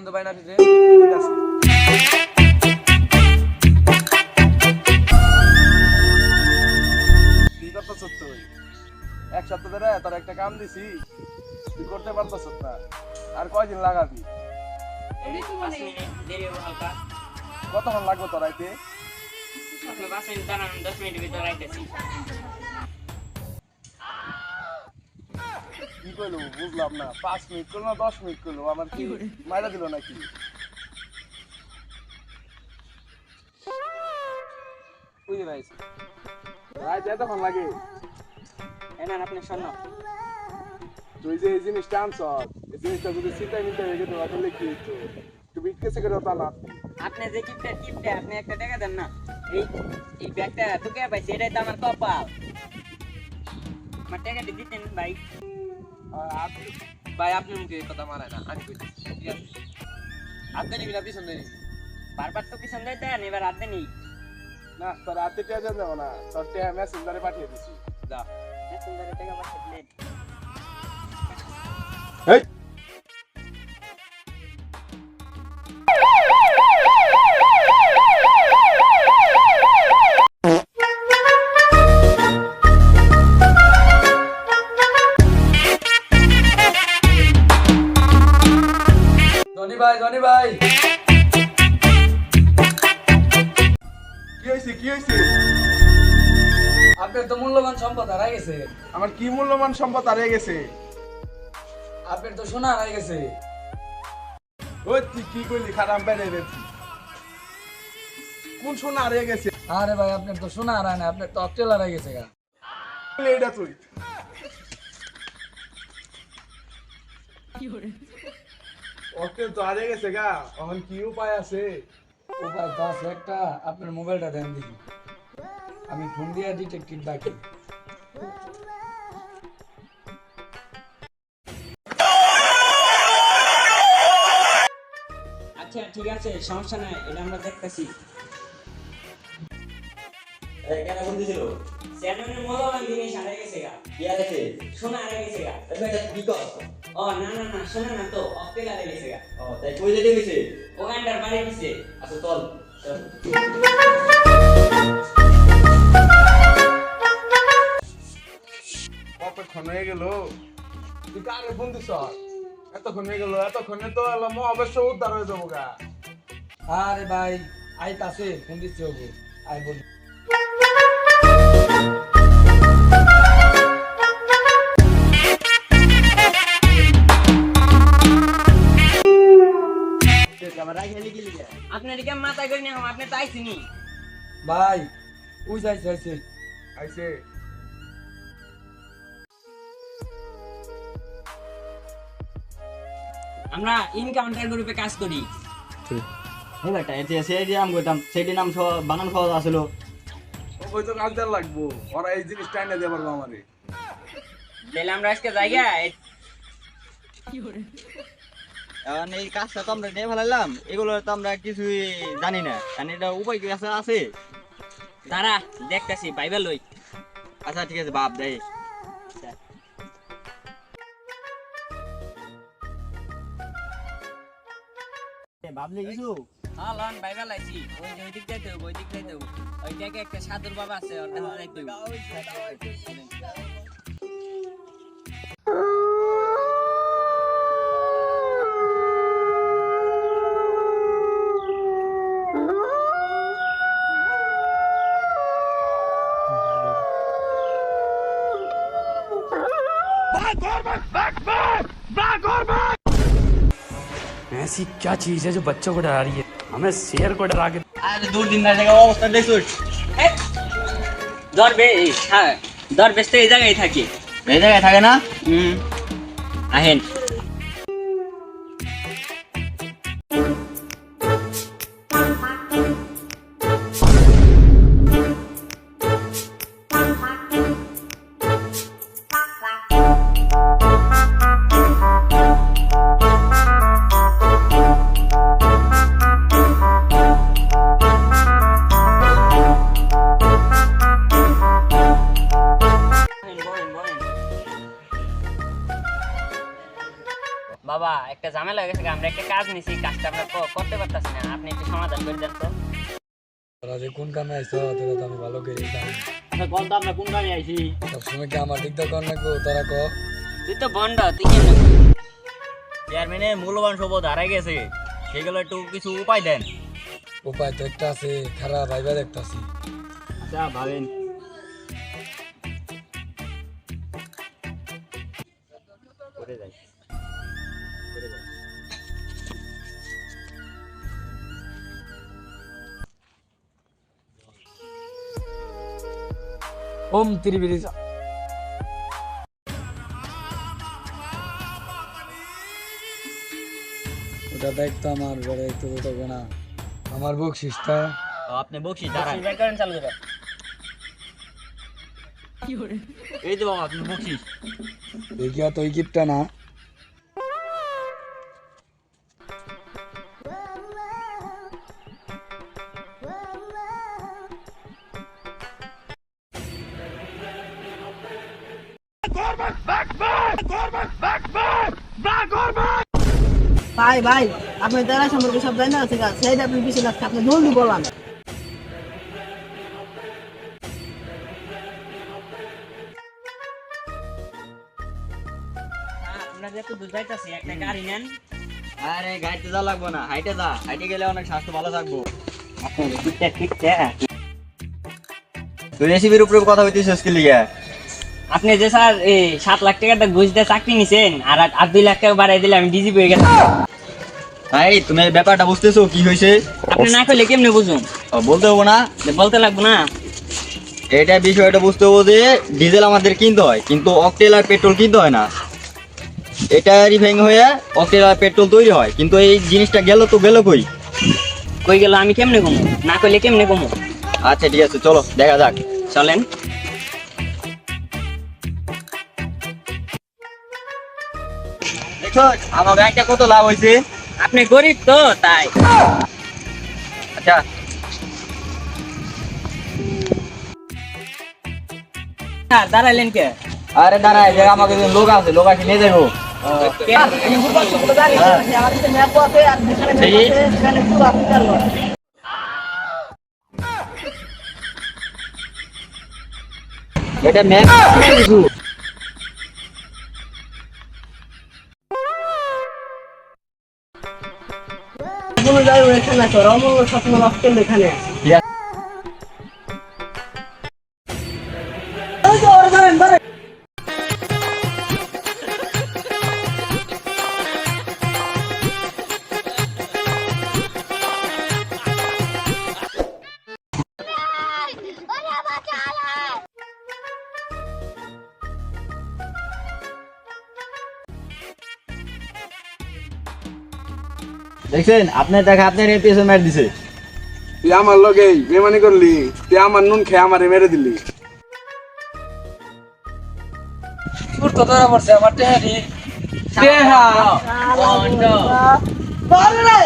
তো বাইনা ঠিক আছে। কি করতেছ তুই? এক সপ্তাহ ধরে তোর একটা কাম দিছি, তুই করতে পারতেছ না। আর কয়দিন লাগাবি? কতক্ষণ লাগবে তোর আইতে? কি কইলো বুঝলাম না। 5 মিনিট করলো না 10 মিনিট করলো? আমার কি মাইরা দিল নাকি? বুঝে পাইছি। রাইতে এতক্ষণ লাগে? এনান আপনি শোন। তুই যে এই জিনিসটা আনছ, এই জিনিসটা যদি চিন্তা মিন্তা হয়ে গেত তাহলে কি হইতো? তুই বিটকেছে করে তা না। আপনি যে কিপটা আপনি একটা টাকা দেন না। এই এই ব্যাগটা তো কে পাইছে? এটাই তো আমার কপাল। আমার টাকাটা দিতেন ভাই। ভাই আপনি মুখে কথা মারায় না, আমি কইছি ঠিক আছে। আপনি নিবি না পিছন দেন, বারবার তো পিছন দেয় দেন, এবার আপনি নেই না। তোর হাতে টেয়া যাবে না, তোর টেয়া মেসেঞ্জারে পাঠিয়ে দিছি। যা মেসেঞ্জারে টাকা পাঠাইলেন। এই জনি ভাই কি হইছে? কি হইছে? আপনার তো মূল্যবান সম্পদ হারাই গেছে। আমার কি মূল্যবান সম্পদ হারিয়ে গেছে? আপনার তো সোনা হারাই গেছে। ওই তুই কি কইলি? খারাপ বেড়ে গেছি। কোন সোনা হারিয়ে গেছে? আরে ভাই আপনার তো সোনা হারায় না, আপনার তো অক্টেল হারাই গেছে গা। এটা তুই ওকে তো হারিয়ে গেছে গা। এখন কি উপায় আছে? উপায় তো আছে একটা, আপনার মোবাইলটা দেন দেখি, আমি ফোন দিয়ে ডিটেকটিভ ডাকি। আচ্ছা ঠিক আছে, সমস্যা নাই, এটা আমরা দেখতেছি। কেন ফোন দিছিল? স্যান্ডউইচের মূল্যবান জিনিস হারাই গেছে গা। কি আছে? সোনা হারাই গেছে গা। এটা কি কর? ও না না না, সোনা না তো, অক্টেল হারাই গেছে গা। ও তাই কই যেতে গেছে? ওখানটার বাড়ি দিছে। আচ্ছা চল। কতক্ষণ হয়ে গেল? তুই কারে ফোন দিছ? এতক্ষণ হয়ে গেল? এতক্ষণে তো অবশ্য উদ্ধার হয়ে যাবো গা। আরে ভাই আইতাছে, ফোন দিচ্ছে ওকে, আই বলি। আপনার দিকে মাথায় করে নিয়ে আপনি তো আইসিনি ভাই। ওই যাইছে আইছে আইছে। আমরা ইনকাউন্টার গ্রুপে কাজ করি। বেটা এতে সেই নাম কইতাম, সেইটি নাম বানান সহজ আসলো। ওই তো কাজ দেওয়ার লাগবো, ওরা এই জিনিসটা এনে দিয়ে পারবো আমারে। তাহলে আমরা আজকে জায়গা এখন এই কাজটা তো আমরা নিয়ে ফেলাইলাম, এগুলো তো আমরা কিছুই জানি না, কারণ এটা উপায় কি আছে? দাঁড়া দেখতেছি বাইবেল লই। আচ্ছা ঠিক আছে বাপ দেয়। ভাবলে কিছু? হ্যাঁ লন বাইবেল আইছি, ওই যে ওই দিক যাইতে হবে, ওই দিক যাইতে হবে। ওই জায়গায় একটা সাধুর বাবা আছে, ওর কাছে যাইতে হবে। ऐसी क्या चीज है जो बच्चों को डरा रही है? हमें शेर को डरा के আরে দূর দিন জায়গা অবস্থা দেখছিস? দরবেশ তো এই জায়গায় থাকে। এই জায়গায় থাকে না? আহেন একটা ঝামেলা হয়ে গেছে, আমরা একটা কাজ নিছি, কাজটা আমরা করতে পারতাছি না, আপনি একটু সমাধান করে দেন তো। তোরা যে কোন কামে আইছো তোরা তো আমি ভালো করে জানি। কোন তো আমরা কোন কাজে আইছি? সবসময় কি আমার দিক দিয়ে কর নাকো তোরা ক? তুই তো বন্ড, তুই কেমনে? চেয়ারম্যানের মূল্যবান সম্পদ হারাই গেছে, সেগুলো একটু কিছু উপায় দেন। উপায় তো একটা আছে, খারাপ ভাইবা দেখতাছি। আচ্ছা ভাবেন। করে যাই, করে যাই। ওম ত্রিবিরি ওটা দেখতো আমার ঘরে একটু দেখো না আমার বকশিসটা। আপনি বকশিস দাঁড়ান, চালু করে। এই তো বাবা আপনি বকশিস। দেখিয়া তো ওই কিপটা না। ভাই ভাই আপনি তারা সম্পর্কে সব জানেন আছে গা সেই আপনি পিছিয়ে লাগছে আপনি জলদি বলান। আমরা যে একটু বুঝাইতাছি, একটা গাড়ি নেন। আরে গাড়িতে যা লাগবো না, হাইটে যা, হাইটে গেলে অনেক স্বাস্থ্য ভালো থাকবো। তুই রেসিপির উপরে কথা হইতেছিস কি লিগা? আপনি যে স্যার এই 7 লাখ টাকাটা ঘুষ দিয়ে চাকরি নিছেন, আর 2 লাখ টাকা বাড়াই দিলে আমি ডিজিপি হয়ে গেছি। ভাই তুমি ব্যাপারটা বুঝতেছো কি হয়েছে? আপনি না কইলে কেমনে বুঝুন? বলতে হবো না? বলতে লাগবো না? এটা বিষয়টা বুঝতে হবো যে ডিজেল আমাদের কিনতে হয়, কিন্তু অকটেল আর পেট্রোল কিনতে হয় না। এটা রিফাইং হয়ে অকটেল আর পেট্রোল তৈরি হয়, কিন্তু এই জিনিসটা গেল তো গেল কই? কই গেল আমি কেমনে কমু? না কইলে কেমনে কমু? আচ্ছা ঠিক আছে, চলো দেখা যাক। চলেন। দেখো আমার ব্যাংকটা কত লাভ হয়েছে। আপনি গরিব তো তাই। আচ্ছা স্যার দাঁড়াইলেন কে? আরে দাঁড়ায় যে আমাকে একজন লোক আছে, লোক আছে নিয়ে যাবো। এটা ম্যাপ কোনো জায়গায় এখানে আছে রমন স্বপ্ন নষ্ট এখানে দেখছেন আপনার দেখা আপনার পেছনে মার দিছে। তুই আমার লগে বেমানি করলি, তুই আমার নুন খেয়ে আমারে মেরে দিলি। সুর তো ধরা পড়ছে আমার টেহারি বন্ড। বারে